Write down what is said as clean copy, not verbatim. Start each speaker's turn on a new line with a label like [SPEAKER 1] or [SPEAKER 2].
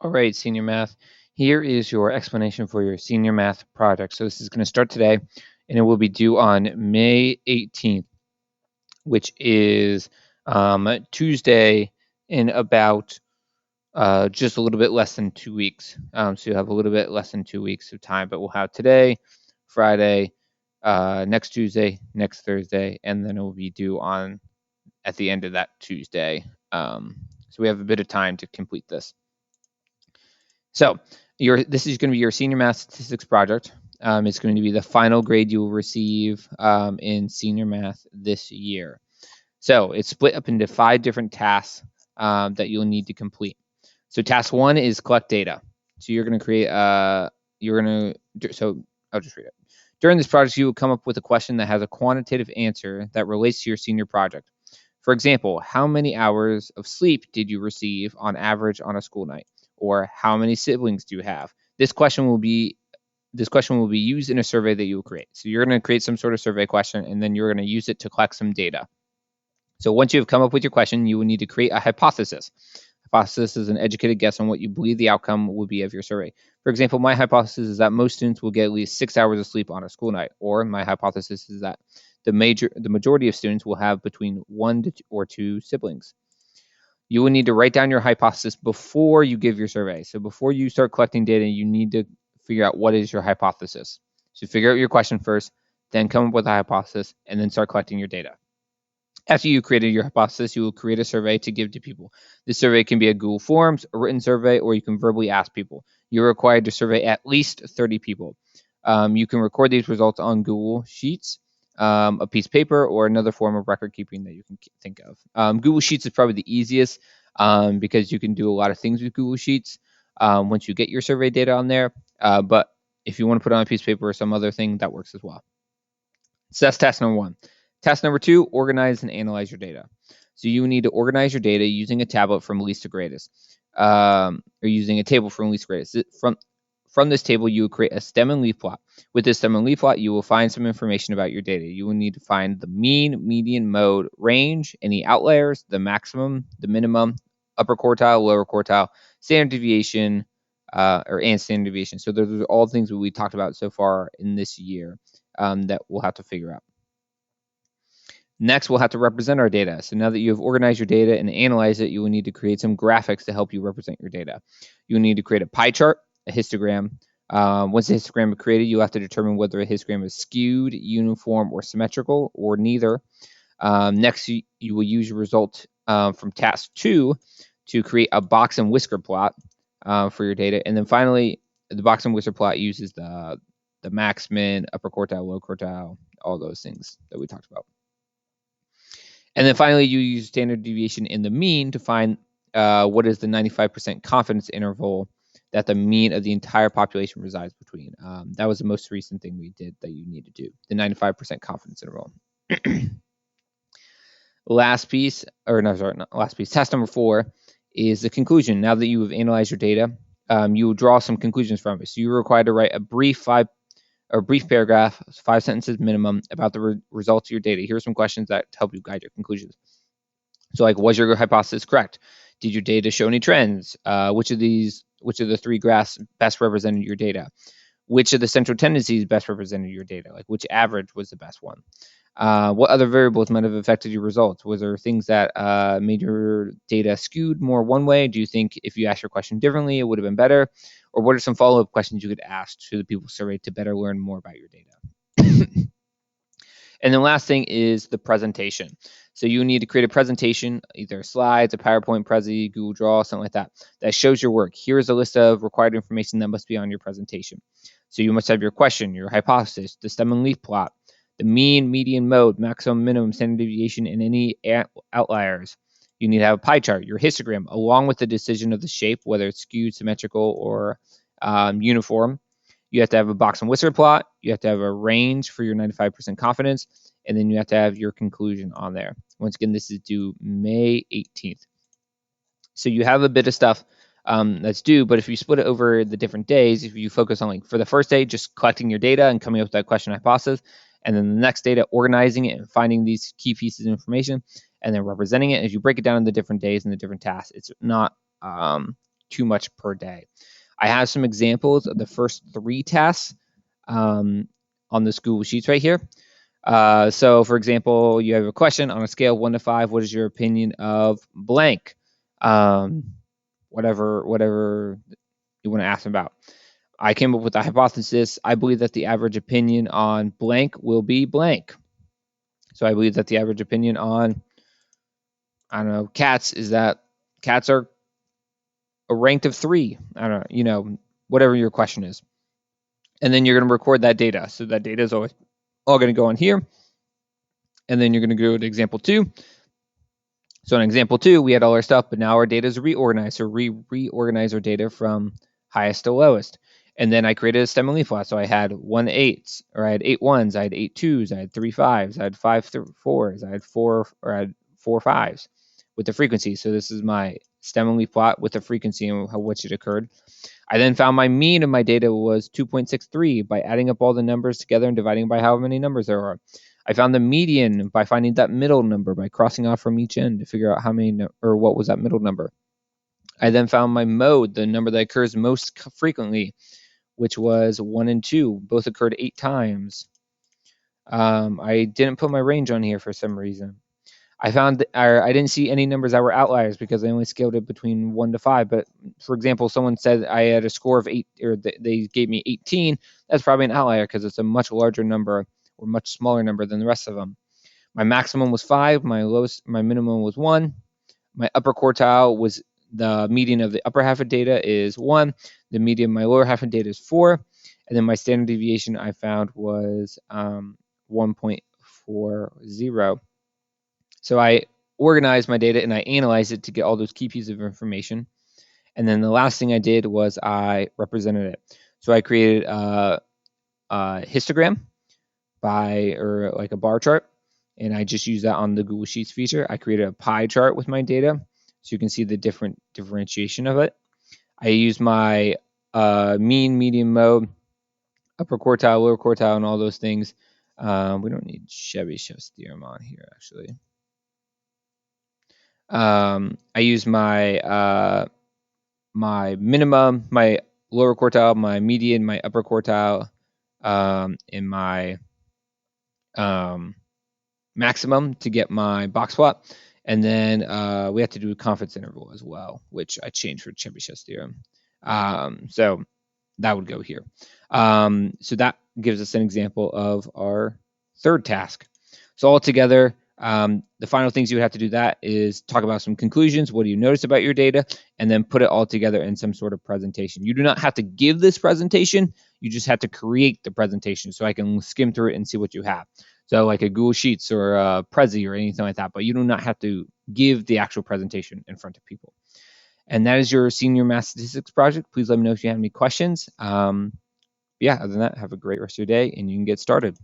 [SPEAKER 1] All right, senior math. Here is your explanation for your senior math project. So this is going to start today, and it will be due on May 18th, which is Tuesday in about just a little bit less than 2 weeks. So you have a little bit less than 2 weeks of time, but we'll have today, Friday, next Tuesday, next Thursday, and then it will be due on at the end of that Tuesday. So we have a bit of time to complete this. So this is going to be your senior math statistics project. It's going to be the final grade you will receive in senior math this year. So it's split up into 5 different tasks that you'll need to complete. So task 1 is collect data. So you're going to create so I'll just read it. During this project, you will come up with a question that has a quantitative answer that relates to your senior project. For example, how many hours of sleep did you receive on average on a school night? Or how many siblings do you have? This question will be used in a survey that you will create. So you're going to create some sort of survey question, and then you're going to use it to collect some data. So once you've come up with your question, you will need to create a hypothesis. Hypothesis is an educated guess on what you believe the outcome will be of your survey. For example, my hypothesis is that most students will get at least 6 hours of sleep on a school night, or my hypothesis is that the majority of students will have between 1 or 2 siblings. You will need to write down your hypothesis before you give your survey. So before you start collecting data, you need to figure out what is your hypothesis. So figure out your question first, then come up with a hypothesis, and then start collecting your data. After you created your hypothesis, you will create a survey to give to people. This survey can be a Google Forms, a written survey, or you can verbally ask people. You're required to survey at least 30 people. You can record these results on Google Sheets, a piece of paper, or another form of record keeping that you can think of. Google Sheets is probably the easiest because you can do a lot of things with Google Sheets once you get your survey data on there. But if you want to put it on a piece of paper or some other thing, that works as well. So that's task number 1. Task number 2, organize and analyze your data. So you need to organize your data using a tablet from least to greatest, or using a table from least to greatest. From this table, you will create a stem and leaf plot. With this stem and leaf plot, you will find some information about your data. You will need to find the mean, median, mode, range, any outliers, the maximum, the minimum, upper quartile, lower quartile, standard deviation, and standard deviation. So those are all things that we talked about so far in this year that we'll have to figure out. Next, we'll have to represent our data. So now that you have organized your data and analyzed it, you will need to create some graphics to help you represent your data. You will need to create a pie chart, a histogram. Once the histogram is created, you have to determine whether a histogram is skewed, uniform, or symmetrical, or neither. Next, you will use your result from task 2 to create a box and whisker plot for your data. And then finally, the box and whisker plot uses the max, min, upper quartile, low quartile, all those things that we talked about. And then finally, you use standard deviation in the mean to find what is the 95% confidence interval that the mean of the entire population resides between. That was the most recent thing we did that you need to do, the 95% confidence interval. Last piece, task number 4 is the conclusion. Now that you have analyzed your data, you will draw some conclusions from it. So you're required to write a brief paragraph, 5 sentences minimum, about the results of your data. Here are some questions that help you guide your conclusions. So, like, was your hypothesis correct? Did your data show any trends? Which of the 3 graphs best represented your data? Which of the central tendencies best represented your data? Like, which average was the best one? What other variables might have affected your results? Was there things that made your data skewed more one way? Do you think if you asked your question differently, it would have been better? Or what are some follow-up questions you could ask to the people surveyed to better learn more about your data? And the last thing is the presentation. So you need to create a presentation, either slides, a PowerPoint, Prezi, Google Draw, something like that shows your work. Here's a list of required information that must be on your presentation. So you must have your question, your hypothesis, the stem and leaf plot, the mean, median, mode, maximum, minimum, standard deviation, and any outliers. You need to have a pie chart, your histogram, along with the decision of the shape, whether it's skewed, symmetrical, or uniform. You have to have a box and whisker plot. You have to have a range for your 95% confidence. And then you have to have your conclusion on there. Once again, this is due May 18th. So you have a bit of stuff that's due, but if you split it over the different days, if you focus on, like, for the first day, just collecting your data and coming up with that question hypothesis, and then the next data, organizing it and finding these key pieces of information, and then representing it, as you break it down into different days and the different tasks, it's not too much per day. I have some examples of the first 3 tasks on this Google Sheets right here. So, for example, you have a question on a scale of 1 to 5. What is your opinion of blank? Whatever you want to ask about. I came up with a hypothesis. I believe that the average opinion on blank will be blank. So I believe that the average opinion on, I don't know, cats is that cats are a ranked of 3. I don't know, whatever your question is. And then you're going to record that data. So that data is always all going to go on here. And then you're going to go to example 2. So in example 2, we had all our stuff, but now our data is reorganized. So reorganize our data from highest to lowest. And then I created a stem and leaf plot. So I had 1 8s, or I had 8 1s, I had 8 2s, I had 3 5s, I had 5 4s, I had 4 5s with the frequency. So this is my stem and leaf plot with the frequency and how which it occurred. I then found my mean of my data was 2.63 by adding up all the numbers together and dividing by how many numbers there are. I found the median by finding that middle number by crossing off from each end to figure out how many or what was that middle number. I then found my mode, the number that occurs most frequently, which was 1 and 2. Both occurred 8 times. I didn't put my range on here for some reason. I didn't see any numbers that were outliers because I only scaled it between 1 to 5. But for example, someone said I had a score of 8, or they gave me 18. That's probably an outlier because it's a much larger number or much smaller number than the rest of them. My maximum was 5. My minimum was 1. My upper quartile was the median of the upper half of data is 1. The median of my lower half of data is 4. And then my standard deviation I found was 1.40. So I organized my data and I analyzed it to get all those key pieces of information. And then the last thing I did was I represented it. So I created a histogram or like a bar chart, and I just used that on the Google Sheets feature. I created a pie chart with my data so you can see the different differentiation of it. I used my mean, median, mode, upper quartile, lower quartile, and all those things. We don't need Chebyshev's theorem on here, actually. I use my my minimum, my lower quartile, my median, my upper quartile, and my maximum to get my box plot. And then we have to do a confidence interval as well, which I changed for Chebyshev's theorem. So that would go here. So that gives us an example of our third task. So altogether, the final things you would have to do that is talk about some conclusions. What do you notice about your data? And then put it all together in some sort of presentation. You do not have to give this presentation. You just have to create the presentation so I can skim through it and see what you have. So like a Google Sheets or a Prezi or anything like that, but you do not have to give the actual presentation in front of people. And that is your senior math statistics project. Please let me know if you have any questions. Yeah, other than that, have a great rest of your day and you can get started.